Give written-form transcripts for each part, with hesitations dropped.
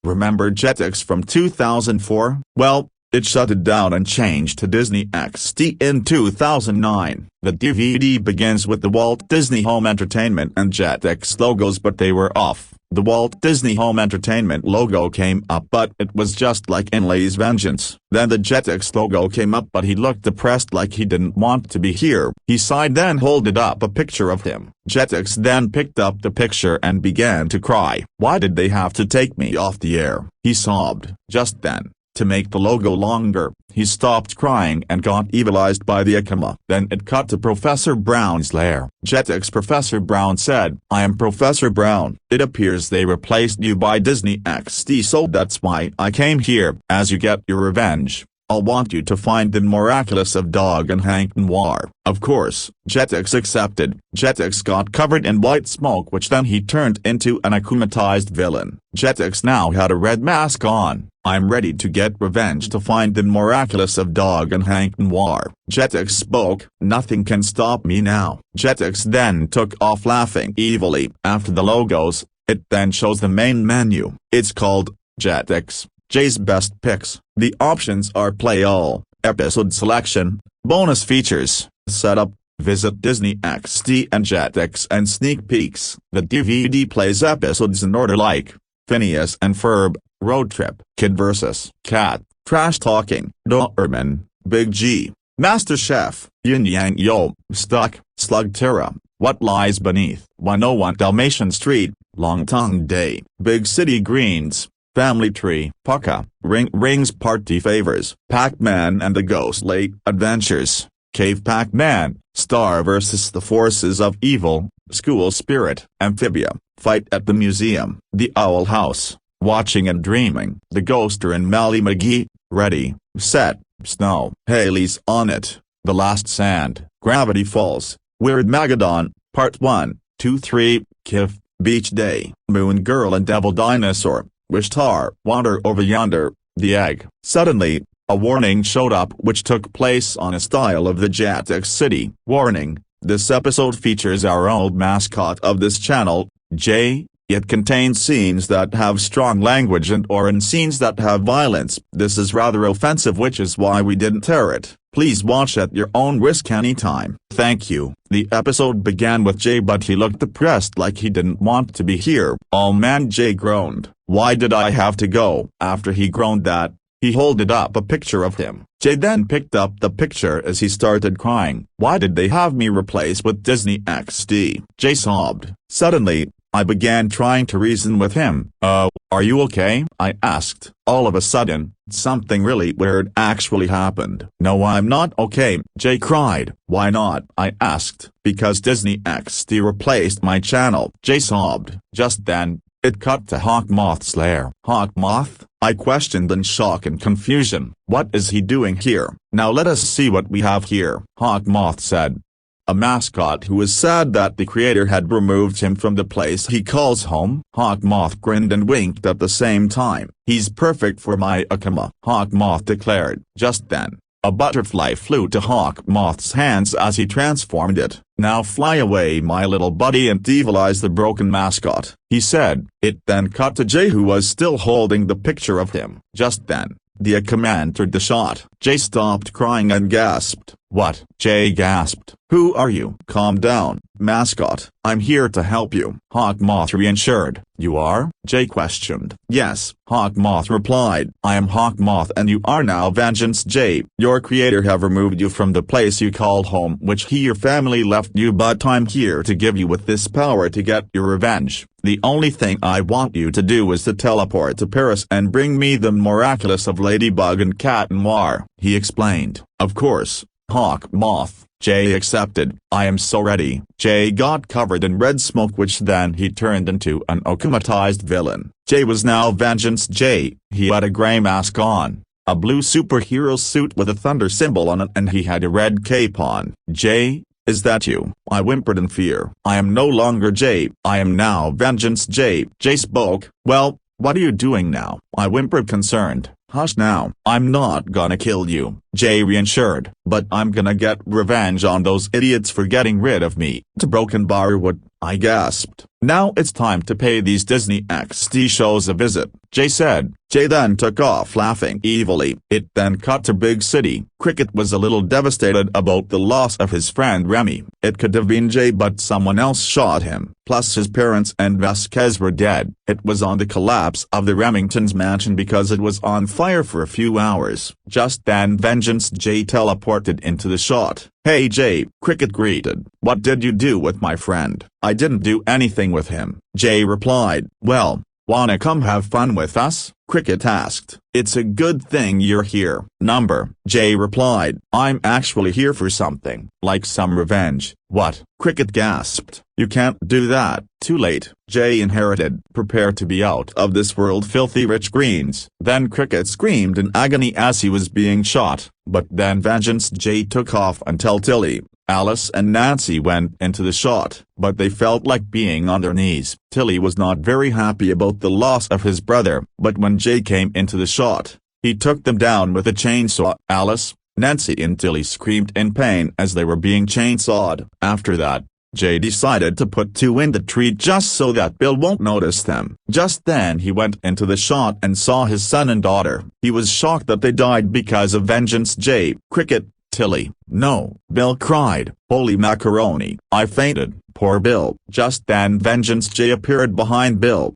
Remember Jetix from 2004? Well, it shut it down and changed to Disney XD in 2009. The DVD begins with the Walt Disney Home Entertainment and Jetix logos, but they were off. The Walt Disney Home Entertainment logo came up, but it was just like in Lay's Vengeance. Then the Jetix logo came up, but he looked depressed, like he didn't want to be here. He sighed, then holded up a picture of him. Jetix then picked up the picture and began to cry. "Why did they have to take me off the air?" he sobbed. Just then, to make the logo longer, he stopped crying and got evilized by the Akama. Then it cut to Professor Brown's lair. Jetix Professor Brown said, "I am Professor Brown. It appears they replaced you by Disney XD, so that's why I came here. As you get your revenge, I'll want you to find the miraculous of Dog and Hank Noir." Of course, Jetix accepted. Jetix got covered in white smoke, which then he turned into an akumatized villain. Jetix now had a red mask on. "I'm ready to get revenge to find the miraculous of Dog and Hank Noir." Jetix spoke, "Nothing can stop me now." Jetix then took off laughing evilly. After the logos, it then shows the main menu. It's called Jetix, Jay's Best Picks. The options are Play All, Episode Selection, Bonus Features, Setup, Visit Disney XD and Jetix, and Sneak Peeks. The DVD plays episodes in order like Phineas and Ferb, Road Trip, Kid vs. Cat, Trash Talking, Doberman, Big G, Master Chef, Yin Yang Yo, Stuck, Slugterra, What Lies Beneath, 101 Dalmatian Street, Long Tongue Day, Big City Greens, Family Tree, Pucka, Rings Party Favors, Pac-Man and the Ghost Late Adventures, Cave Pac-Man, Star vs. the Forces of Evil, School Spirit, Amphibia, Fight at the Museum, The Owl House, Watching and Dreaming, The Ghoster and Mally McGee, Ready, Set, Snow, Haley's on It, The Last Sand, Gravity Falls, Weird Magadon, Part 1, 2, 3, Kif, Beach Day, Moon Girl and Devil Dinosaur, Wishtar, Wander Over Yonder, The Egg. Suddenly, a warning showed up which took place on a style of the Jetix City. Warning: this episode features our old mascot of this channel, Jay. It contains scenes that have strong language or in scenes that have violence. This is rather offensive, which is why we didn't air it. Please watch at your own risk anytime. Thank you. The episode began with Jay, but he looked depressed, like he didn't want to be here. "Oh man," Jay groaned. "Why did I have to go?" After he groaned that, he holded up a picture of him. Jay then picked up the picture as he started crying. "Why did they have me replaced with Disney XD?" Jay sobbed. Suddenly, I began trying to reason with him. Are you okay?" I asked. All of a sudden, something really weird actually happened. "No, I'm not okay," Jay cried. "Why not?" I asked. "Because Disney XD replaced my channel," Jay sobbed. Just then, it cut to Hawkmoth's lair. "Hawkmoth?" I questioned in shock and confusion. "What is he doing here?" "Now let us see what we have here," Hawkmoth said. A mascot who is sad that the creator had removed him from the place he calls home. Hawkmoth grinned and winked at the same time. "He's perfect for my Akama," Hawkmoth declared. Just then, a butterfly flew to Hawkmoth's hands as he transformed it. "Now fly away, my little buddy, and evilize the broken mascot," he said. It then cut to Jay, who was still holding the picture of him. Just then, the Akama entered the shot. Jay stopped crying and gasped. "What?" Jay gasped. "Who are you?" "Calm down, mascot. I'm here to help you," Hawkmoth reassured. "You are?" Jay questioned. "Yes," Hawkmoth replied. "I am Hawkmoth and you are now Vengeance Jay. Your creator have removed you from the place you call home, which your family left you, but I'm here to give you with this power to get your revenge. The only thing I want you to do is to teleport to Paris and bring me the miraculous of Ladybug and Cat Noir," he explained. Of course, Hawkmoth, Jay accepted. "I am so ready." Jay got covered in red smoke, which then he turned into an akumatized villain. Jay was now Vengeance Jay. He had a gray mask on, a blue superhero suit with a thunder symbol on it, and he had a red cape on. "Jay, is that you?" I whimpered in fear. "I am no longer Jay. I am now Vengeance Jay." Jay spoke. "Well, what are you doing now?" I whimpered concerned. "Hush now. I'm not gonna kill you," Jay reassured. "But I'm gonna get revenge on those idiots for getting rid of me." "To Broken Barwood," I gasped. Now it's time to pay these Disney XD shows a visit, Jay said. Jay then took off laughing evilly. It then cut to Big City. Cricket was a little devastated about the loss of his friend Remy. It could have been Jay, but someone else shot him. Plus his parents and Vasquez were dead. It was on the collapse of the Remington's mansion because it was on fire for a few hours. Just then Vengeance Jay teleported into the shot. "Hey Jay," Cricket greeted. "What did you do with my friend?" "I didn't do anything with him," Jay replied. "Well, wanna come have fun with us?" Cricket asked. "It's a good thing you're here." "Number," Jay replied. "I'm actually here for something, like some revenge." "What?" Cricket gasped. "You can't do that." Too late. Jay inherited. Prepare to be out of this world, filthy rich greens. Then Cricket screamed in agony as he was being shot, but then Vengeance Jay took off until Tilly, Alice and Nancy went into the shot, but they felt like being on their knees. Tilly was not very happy about the loss of his brother, but when Jay came into the shot, he took them down with a chainsaw. Alice, Nancy and Tilly screamed in pain as they were being chainsawed. After that, Jay decided to put two in the tree just so that Bill won't notice them. Just then he went into the shot and saw his son and daughter. He was shocked that they died because of Vengeance Jay. Cricket, Tilly, "No," Bill cried. "Holy macaroni, I fainted." Poor Bill. Just then Vengeance Jay appeared behind Bill.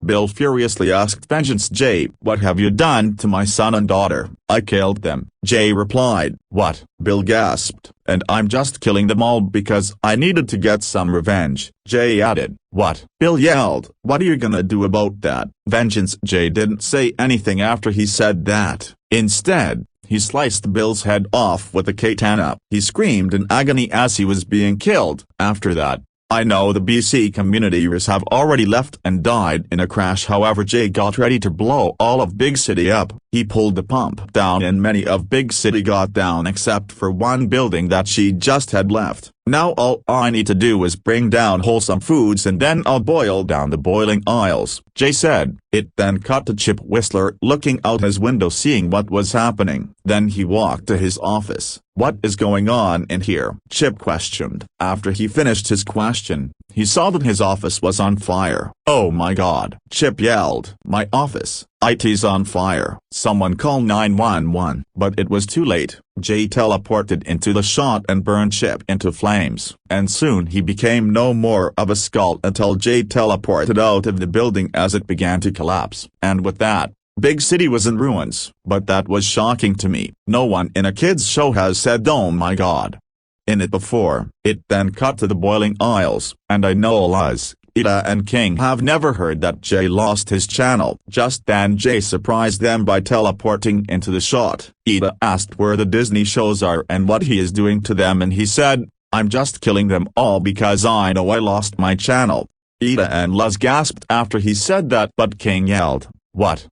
Bill furiously asked Vengeance Jay, "What have you done to my son and daughter?" "I killed them," Jay replied. "What?" Bill gasped. "And I'm just killing them all because I needed to get some revenge," Jay added. "What?" Bill yelled. "What are you gonna do about that?" Vengeance Jay didn't say anything after he said that. Instead, he sliced Bill's head off with a katana. He screamed in agony as he was being killed. After that, I know the BC communities have already left and died in a crash. However, Jay got ready to blow all of Big City up. He pulled the pump down and many of Big City got down except for one building that she just had left. Now all I need to do is bring down wholesome foods and then I'll boil down the boiling aisles, Jay said. It then cut to Chip Whistler looking out his window seeing what was happening. Then he walked to his office. "What is going on in here?" Chip questioned. After he finished his question, he saw that his office was on fire. "Oh my God," Chip yelled. "My office, IT's on fire. Someone call 911. But it was too late. Jay teleported into the shot and burned Chip into flames. And soon he became no more of a skull until Jay teleported out of the building as it began to collapse. And with that, Big City was in ruins. But that was shocking to me. No one in a kid's show has said "oh my God" in it before. It then cut to the boiling aisles, and I know Luz, Ida and King have never heard that Jay lost his channel. Just then Jay surprised them by teleporting into the shot. Ida asked where the Disney shows are and what he is doing to them, and he said, "I'm just killing them all because I know I lost my channel." Ida and Luz gasped after he said that, but King yelled, "What?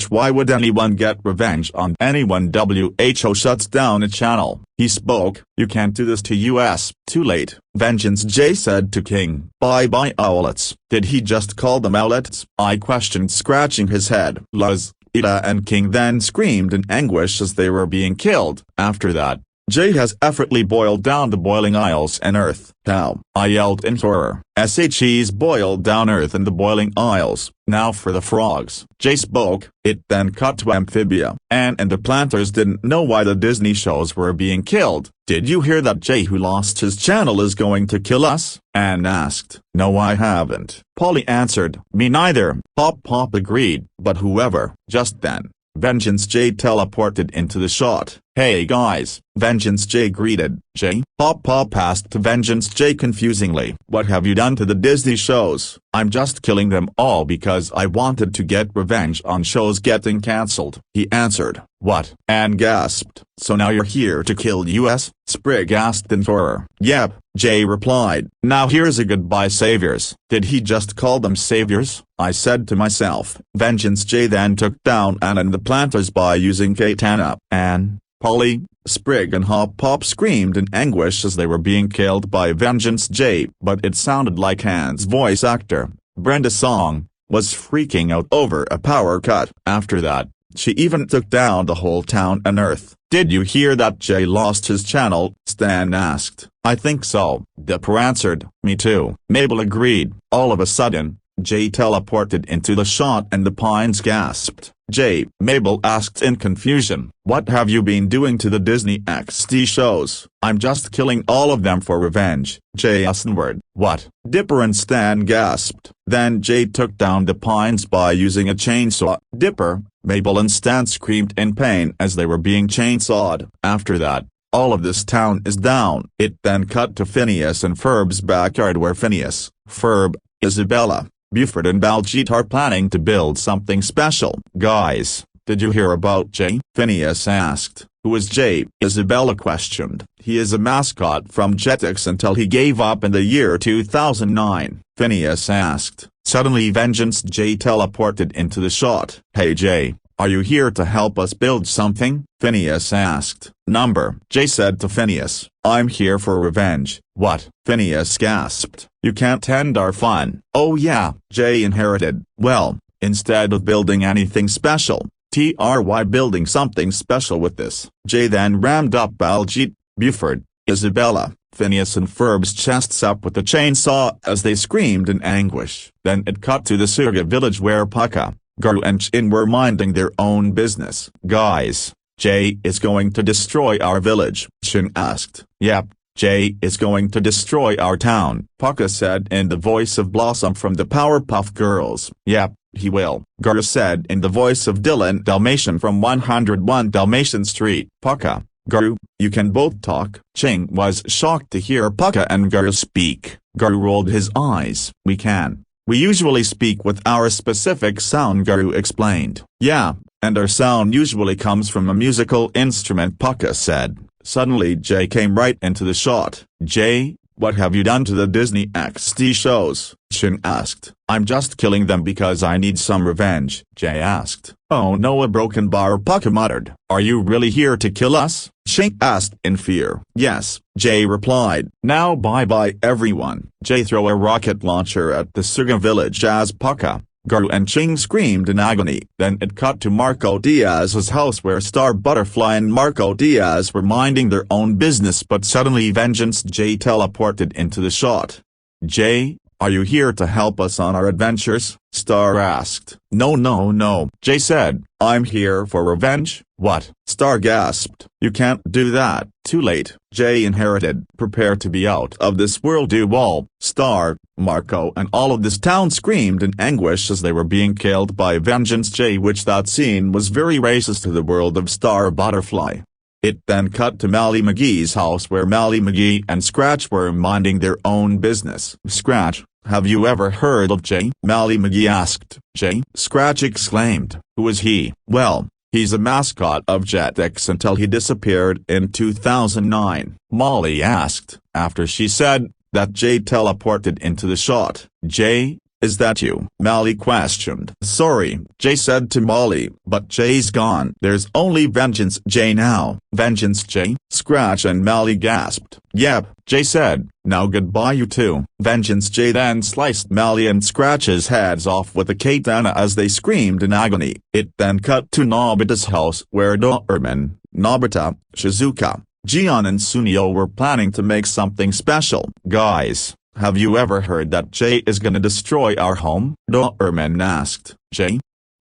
Why would anyone get revenge on anyone? WHO shuts down a channel." He spoke, "You can't do this to us." Too late. Vengeance Jay said to King, "Bye-bye owlets." Did he just call them owlets? I questioned, scratching his head. Luz, Ida and King then screamed in anguish as they were being killed. After that, Jay has effortlessly boiled down the boiling aisles and earth. "How?" I yelled in horror. "He's boiled down earth and the boiling aisles. Now for the frogs." Jay spoke. It then cut to Amphibia. Anne and the planters didn't know why the Disney shows were being killed. "Did you hear that Jay who lost his channel is going to kill us?" Anne asked. "No, I haven't," Polly answered. "Me neither," Pop agreed. "But whoever." Just then, Vengeance Jay teleported into the shot. "Hey guys," Vengeance Jay greeted. "Jay?" Pop asked to Vengeance Jay confusingly. "What have you done to the Disney shows?" "I'm just killing them all because I wanted to get revenge on shows getting cancelled," he answered. "What?" Anne gasped. "So now you're here to kill us?" Sprig asked in horror. "Yep," Jay replied. "Now here's a goodbye saviors." Did he just call them saviors? I said to myself. Vengeance Jay then took down Anne and the planters by using katana. Anne, Polly, Sprig and Pop screamed in anguish as they were being killed by Vengeance Jay, but it sounded like Anne's voice actor, Brenda Song, was freaking out over a power cut. After that, she even took down the whole town and earth. "Did you hear that Jay lost his channel?" Stan asked. I think so, Dipper answered. Me too, Mabel agreed. All of a sudden, Jay teleported into the shot and the Pines gasped. Jay, Mabel asked in confusion. What have you been doing to the Disney XD shows? I'm just killing all of them for revenge, Jay answered. What? Dipper and Stan gasped. Then Jay took down the Pines by using a chainsaw. Dipper, Mabel and Stan screamed in pain as they were being chainsawed. After that, all of this town is down. It then cut to Phineas and Ferb's backyard where Phineas, Ferb, Isabella, Buford and Baljeet are planning to build something special. Guys, did you hear about Jay? Phineas asked. Who is Jay? Isabella questioned. He is a mascot from Jetix until he gave up in the year 2009. Phineas asked. Suddenly Vengeance Jay teleported into the shot. Hey Jay, are you here to help us build something? Phineas asked. Number. Jay said to Phineas. I'm here for revenge. What? Phineas gasped. You can't end our fun. Oh yeah, Jay inherited. Well, instead of building anything special, try building something special with this. Jay then rammed up Baljeet, Buford, Isabella, Phineas and Ferb's chests up with the chainsaw as they screamed in anguish. Then it cut to the Surga village where Pucka, Guru and Chin were minding their own business. Guys, Jay is going to destroy our village, Chin asked. Yep, Jay is going to destroy our town, Pucka said in the voice of Blossom from the Powerpuff Girls. Yep, he will, Guru said in the voice of Dylan Dalmatian from 101 Dalmatian Street. Pucka, Guru, you can both talk. Ching was shocked to hear Pucka and Guru speak. Guru rolled his eyes. We can. We usually speak with our specific sound, Guru explained. Yeah, and our sound usually comes from a musical instrument, Pucka said. Suddenly Jay came right into the shot. Jay, what have you done to the Disney XD shows? Chin asked. I'm just killing them because I need some revenge, Jay asked. Oh no, a broken bar, Pucka muttered. Are you really here to kill us? Chin asked in fear. Yes, Jay replied. Now bye-bye everyone. Jay threw a rocket launcher at the Surga village as Pucka, Guru and Ching screamed in agony. Then it cut to Marco Diaz's house where Star Butterfly and Marco Diaz were minding their own business, but suddenly Vengeance Jay teleported into the shot. Jay, are you here to help us on our adventures? Star asked. No, Jay said. I'm here for revenge. What? Star gasped. You can't do that. Too late. Jay inherited. Prepare to be out of this world, you all. Star, Marco and all of this town screamed in anguish as they were being killed by Vengeance Jay, which that scene was very racist to the world of Star Butterfly. It then cut to Mally McGee's house where Mally McGee and Scratch were minding their own business. Scratch, have you ever heard of Jay? Mally McGee asked. Jay? Scratch exclaimed. Who is he? Well, he's a mascot of Jetix until he disappeared in 2009. Molly asked, after she said that Jay teleported into the shot. Jay, is that you? Mally questioned. Sorry, Jay said to Molly, but Jay's gone. There's only Vengeance Jay now. Vengeance Jay? Scratch and Mally gasped. Yep, Jay said. Now goodbye you two. Vengeance Jay then sliced Mally and Scratch's heads off with a katana as they screamed in agony. It then cut to Nobita's house where Doraemon, Nobita, Shizuka, Jian and Sunio were planning to make something special. Guys, have you ever heard that Jay is gonna destroy our home? Doraemon asked. Jay?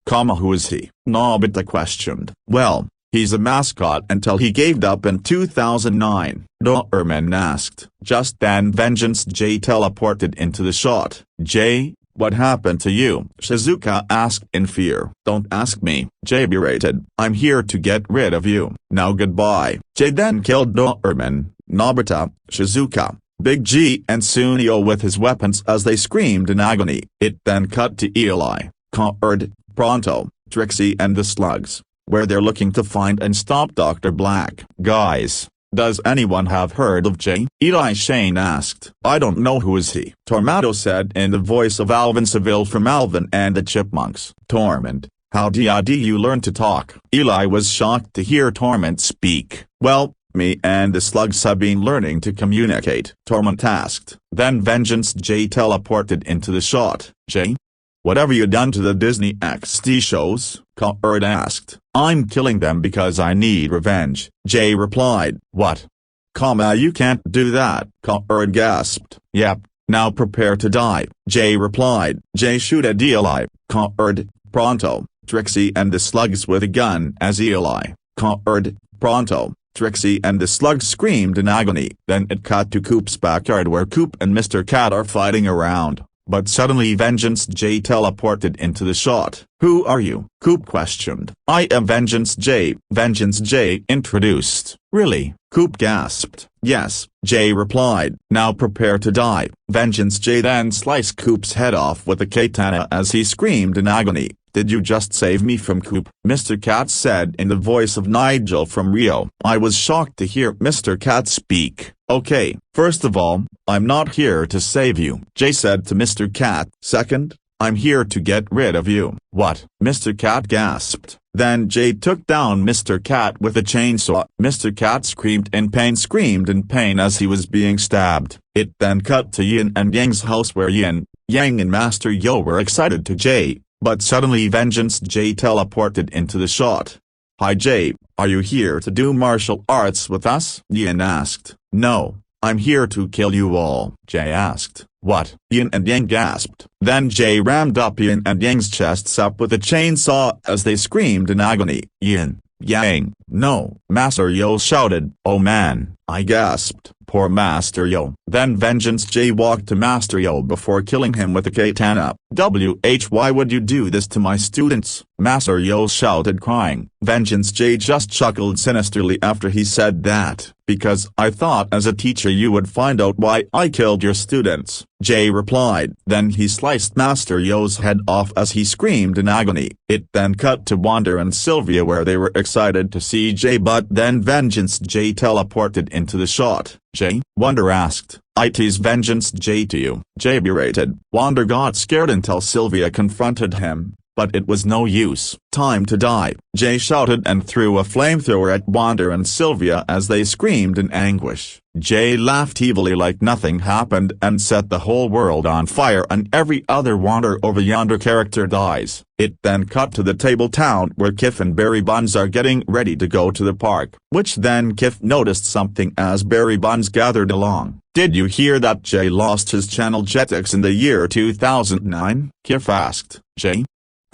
Who is he? Nobita questioned. Well, he's a mascot until he gave up in 2009. Doraemon asked. Just then Vengeance Jay teleported into the shot. Jay, what happened to you? Shizuka asked in fear. Don't ask me, Jay berated. I'm here to get rid of you. Now goodbye. Jay then killed Doraemon, Nobita, Shizuka, Big G and Sunio with his weapons as they screamed in agony. It then cut to Eli, Card, Pronto, Trixie and the Slugs, where they're looking to find and stop Dr. Black. Guys, does anyone have heard of Jay? Eli Shane asked. I don't know, who is he? Tornado said in the voice of Alvin Seville from Alvin and the Chipmunks. Torment, how did you learn to talk? Eli was shocked to hear Torment speak. Well, me and the Slugs have been learning to communicate, Torment asked. Then Vengeance Jay teleported into the shot. Jay? What have you done to the Disney XD shows? Card asked. I'm killing them because I need revenge, Jay replied. What? You can't do that, Erd gasped. Yep, now prepare to die, Jay replied. Jay shoot at Eli, Erd, pronto, Trixie and the slugs with a gun as Eli, Erd, pronto, Trixie and the slugs screamed in agony. Then it cut to Coop's backyard where Coop and Mr. Cat are fighting around. But suddenly Vengeance J teleported into the shot. Who are you? Coop questioned. I am Vengeance J. Vengeance J introduced. Really? Coop gasped. Yes, J replied. Now prepare to die. Vengeance J then sliced Coop's head off with a katana as he screamed in agony. Did you just save me from Coop? Mr. Cat said in the voice of Nigel from Rio. I was shocked to hear Mr. Cat speak. Okay, first of all, I'm not here to save you, Jay said to Mr. Cat. Second, I'm here to get rid of you. What? Mr. Cat gasped. Then Jay took down Mr. Cat with a chainsaw. Mr. Cat screamed in pain as he was being stabbed. It then cut to Yin and Yang's house where Yin, Yang and Master Yo were excited to Jay. But suddenly Vengeance J teleported into the shot. Hi Jay, are you here to do martial arts with us? Yin asked. No, I'm here to kill you all, Jay asked. What? Yin and Yang gasped. Then Jay rammed up Yin and Yang's chests up with a chainsaw as they screamed in agony. Yin, Yang, no, Master Yo shouted. Oh man, I gasped. Poor Master Yo. Then Vengeance J walked to Master Yo before killing him with a katana. Why would you do this to my students? Master Yo shouted crying. Vengeance J just chuckled sinisterly after he said that. Because I thought as a teacher you would find out why I killed your students, Jay replied. Then he sliced Master Yo's head off as he screamed in agony. It then cut to Wanda and Sylvia where they were excited to see Jay, but then Vengeance J teleported into the shot. Jay? Wanda asked. It's Vengeance J to you, Jay berated. Wanda got scared until Sylvia confronted him. But it was no use. Time to die, Jay shouted and threw a flamethrower at Wanda and Sylvia as they screamed in anguish. Jay laughed evilly like nothing happened and set the whole world on fire and every other Wander over yonder character dies. It then cut to the table town where Kif and Barry Bonds are getting ready to go to the park, which then Kif noticed something as Barry Bonds gathered along. Did you hear that Jay lost his channel Jetix in the year 2009? Kif asked. Jay?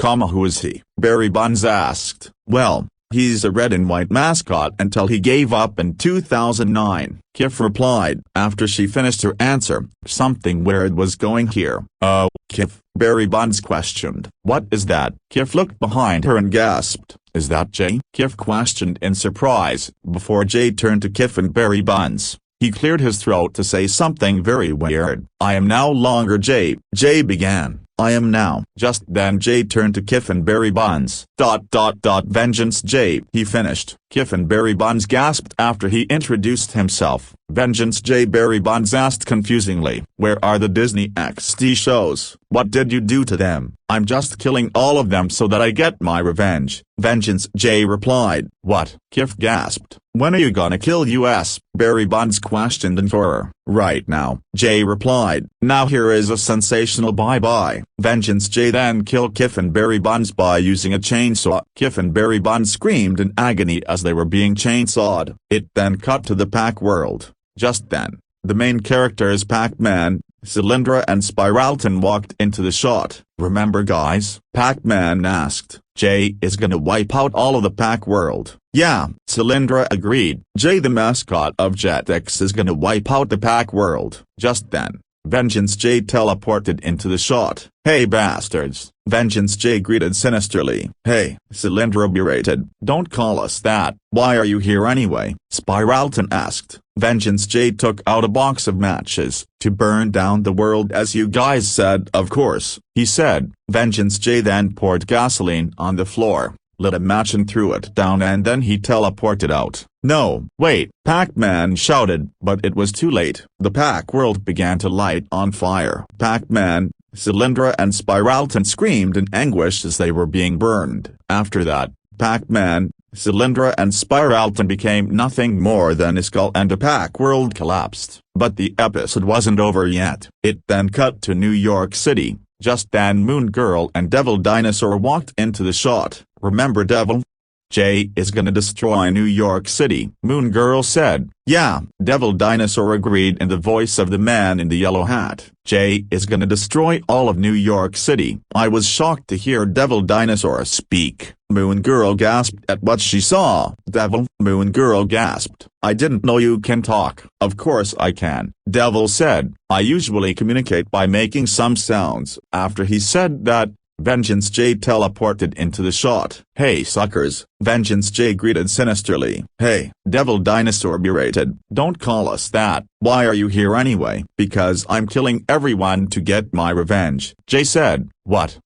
Who is he? Barry Bonds asked. Well, he's a red and white mascot until he gave up in 2009, Kif replied. After she finished her answer, something weird was going here. Oh, Kif, Barry Bonds questioned. What is that? Kif looked behind her and gasped. Is that Jay? Kif questioned in surprise. Before Jay turned to Kif and Barry Bonds, he cleared his throat to say something very weird. I am no longer Jay, Jay began. I am now. Just then Jay turned to Kif and Barry Bonds. Vengeance J. He finished. Kif and Barry Bonds gasped after he introduced himself. Vengeance J. Barry Bonds asked confusingly. Where are the Disney XD shows? What did you do to them? I'm just killing all of them so that I get my revenge. Vengeance J. replied. What? Kif gasped. When are you gonna kill us? Barry Bonds questioned in horror. Right now, Jay replied. Now here is a sensational bye-bye. Vengeance J then killed Kif and Barry Bonds by using a chainsaw. Kif and Barry Bonds screamed in agony as they were being chainsawed. It then cut to the Pac world. Just then, the main characters Pac-Man, Cylindra and Spiralton walked into the shot. Remember guys? Pac-Man asked. Jay is gonna wipe out all of the Pac world. Yeah, Cylindra agreed. Jay the mascot of Jetix is gonna wipe out the Pac world. Just then, Vengeance J teleported into the shot. Hey bastards, Vengeance J greeted sinisterly. Hey, Cylindra berated. Don't call us that. Why are you here anyway? Spiralton asked. Vengeance J took out a box of matches. To burn down the world as you guys said. Of course, he said. Vengeance J then poured gasoline on the floor, lit a match and threw it down and then he teleported out. No, wait, Pac-Man shouted, but it was too late. The Pac world began to light on fire. Pac-Man, Cylindra and Spiralton screamed in anguish as they were being burned. After that, Pac-Man, Cylindra and Spiralton became nothing more than a skull and the Pac world collapsed. But the episode wasn't over yet. It then cut to New York City. Just then Moon Girl and Devil Dinosaur walked into the shot. Remember Devil? Jay is gonna destroy New York City, Moon Girl said. Yeah, Devil Dinosaur agreed in the voice of the man in the yellow hat. Jay is gonna destroy all of New York City. I was shocked to hear Devil Dinosaur speak. Moon Girl gasped at what she saw. Devil, Moon Girl gasped. I didn't know you can talk. Of course I can, Devil said. I usually communicate by making some sounds. After he said that, Vengeance J teleported into the shot. Hey suckers, Vengeance J greeted sinisterly. Hey, Devil Dinosaur berated. Don't call us that. Why are you here anyway? Because I'm killing everyone to get my revenge, Jay said. What?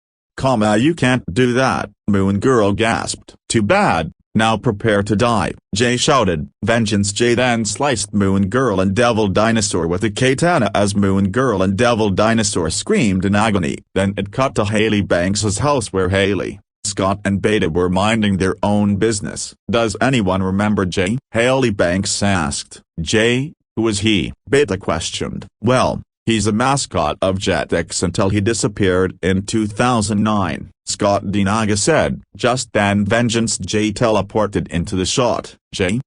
You can't do that, Moon Girl gasped. Too bad. Now prepare to die, Jay shouted. Vengeance J then sliced Moon Girl and Devil Dinosaur with a katana as Moon Girl and Devil Dinosaur screamed in agony. Then it cut to Haley Banks's house where Haley, Scott and Beta were minding their own business. Does anyone remember Jay? Haley Banks asked. Jay, who is he? Beta questioned. Well, he's a mascot of Jetix until he disappeared in 2009, Scott Dinaga said. Just then Vengeance J teleported into the shot. Jay?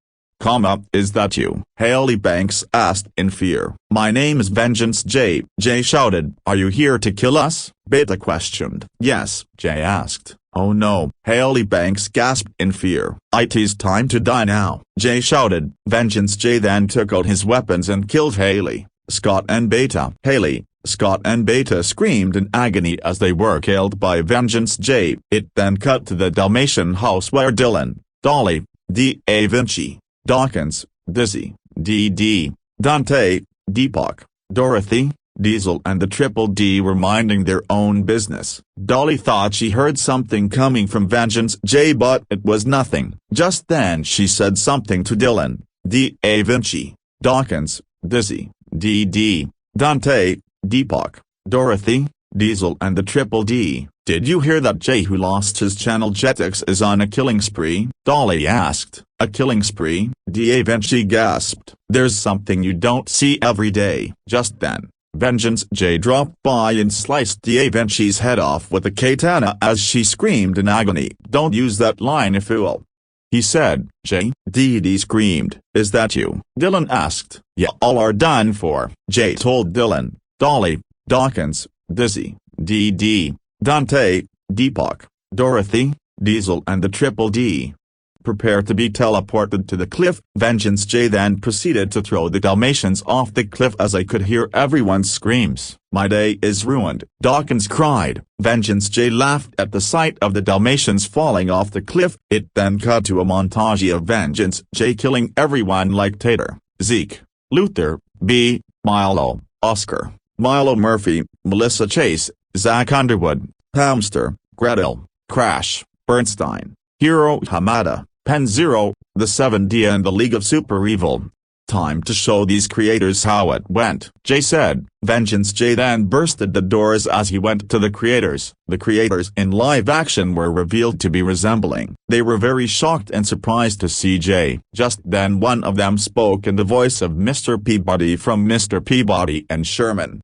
Is that you? Haley Banks asked in fear. My name is Vengeance J, Jay shouted. Are you here to kill us? Beta questioned. Yes, Jay asked. Oh no, Haley Banks gasped in fear. It's time to die now, Jay shouted. Vengeance J then took out his weapons and killed Haley, Scott and Beta. Haley, Scott and Beta screamed in agony as they were killed by Vengeance J. It then cut to the Dalmatian house where Dylan, Dolly, Da Vinci, Dawkins, Dizzy, DD, Dante, Deepak, Dorothy, Diesel and the Triple D were minding their own business. Dolly thought she heard something coming from Vengeance J but it was nothing. Just then she said something to Dylan, Da Vinci, Dawkins, Dizzy, DD, Dante, Deepak, Dorothy, Diesel and the Triple D. Did you hear that Jay who lost his channel Jetix is on a killing spree? Dolly asked. A killing spree? Da Vinci gasped. There's something you don't see every day. Just then, Vengeance J dropped by and sliced Da Vinci's head off with a katana as she screamed in agony. Don't use that line, you fool, he said. Jay? Dee screamed. Is that you? Dylan asked. Yeah, all are done for, Jay told Dylan, Dolly, Dawkins, Dizzy, DD, Dante, Deepak, Dorothy, Diesel and the Triple D. Prepare to be teleported to the cliff. Vengeance J then proceeded to throw the Dalmatians off the cliff as I could hear everyone's screams. My day is ruined, Dawkins cried. Vengeance J laughed at the sight of the Dalmatians falling off the cliff. It then cut to a montage of Vengeance J killing everyone like Tater, Zeke, Luther, B, Milo, Oscar, Milo Murphy, Melissa Chase, Zach Underwood, Hamster, Gretel, Crash, Bernstein, Hero Hamada, Pen Zero, the 7D and the League of Super Evil. Time to show these creators how it went, Jay said. Vengeance J then bursted the doors as he went to the creators. The creators in live action were revealed to be resembling. They were very shocked and surprised to see Jay. Just then one of them spoke in the voice of Mr. Peabody from Mr. Peabody and Sherman.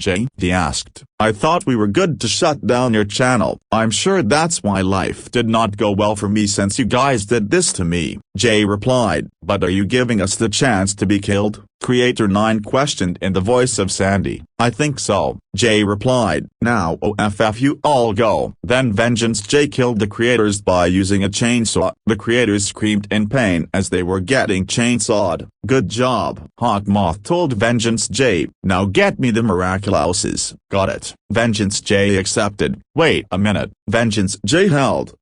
Jay, he asked. I thought we were good to shut down your channel. I'm sure that's why life did not go well for me since you guys did this to me. Jay replied. But are you giving us the chance to be killed? Creator 9 questioned in the voice of Sandy. I think so, Jay replied. Now OFF you all go. Then Vengeance J killed the creators by using a chainsaw. The creators screamed in pain as they were getting chainsawed. Good job, Hawkmoth told Vengeance J. Now get me the miraculouses. Got it. Vengeance J accepted. Wait a minute, Vengeance J held.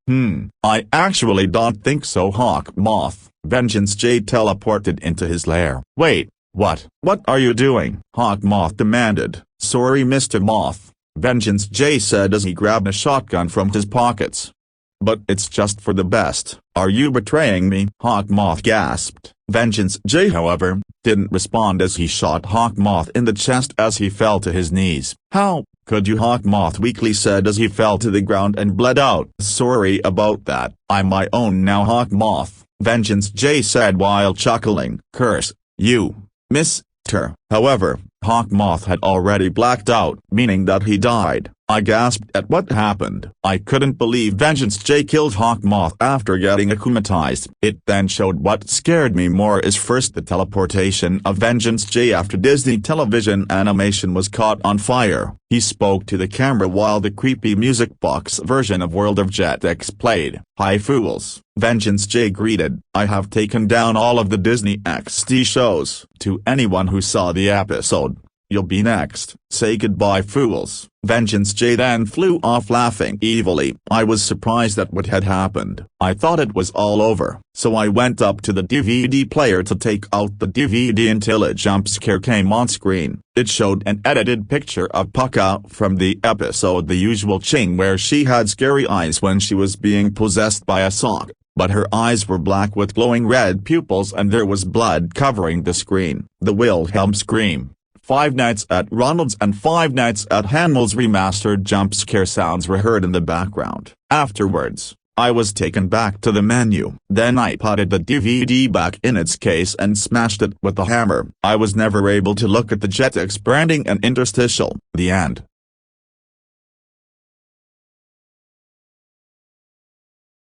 I actually don't think so, Hawkmoth. Vengeance J teleported into his lair. Wait, what? What are you doing? Hawkmoth demanded. Sorry Mr. Moth, Vengeance J said as he grabbed a shotgun from his pockets. But it's just for the best. Are you betraying me? Hawkmoth gasped. Vengeance J however, didn't respond as he shot Hawkmoth in the chest as he fell to his knees. How could you? Hawkmoth weakly said as he fell to the ground and bled out. Sorry about that. I'm my own now, Hawkmoth, Vengeance J said while chuckling. Curse you, Mr. However, Hawkmoth had already blacked out, meaning that he died. I gasped at what happened. I couldn't believe Vengeance J killed Hawkmoth after getting akumatized. It then showed what scared me more is first the teleportation of Vengeance J after Disney television animation was caught on fire. He spoke to the camera while the creepy music box version of World of Jetix played. "Hi fools," Vengeance J greeted. "I have taken down all of the Disney XD shows. To anyone who saw the episode, you'll be next. Say goodbye fools." Vengeance J then flew off laughing evilly. I was surprised at what had happened. I thought it was all over, so I went up to the DVD player to take out the DVD until a jump scare came on screen. It showed an edited picture of Pucka from the episode The Usual Ching where she had scary eyes when she was being possessed by a sock, but her eyes were black with glowing red pupils and there was blood covering the screen. The Wilhelm scream, Five Nights at Ronald's and Five Nights at Hanmel's remastered jump scare sounds were heard in the background. Afterwards, I was taken back to the menu. Then I potted the DVD back in its case and smashed it with a hammer. I was never able to look at the Jetix branding and interstitial. The end.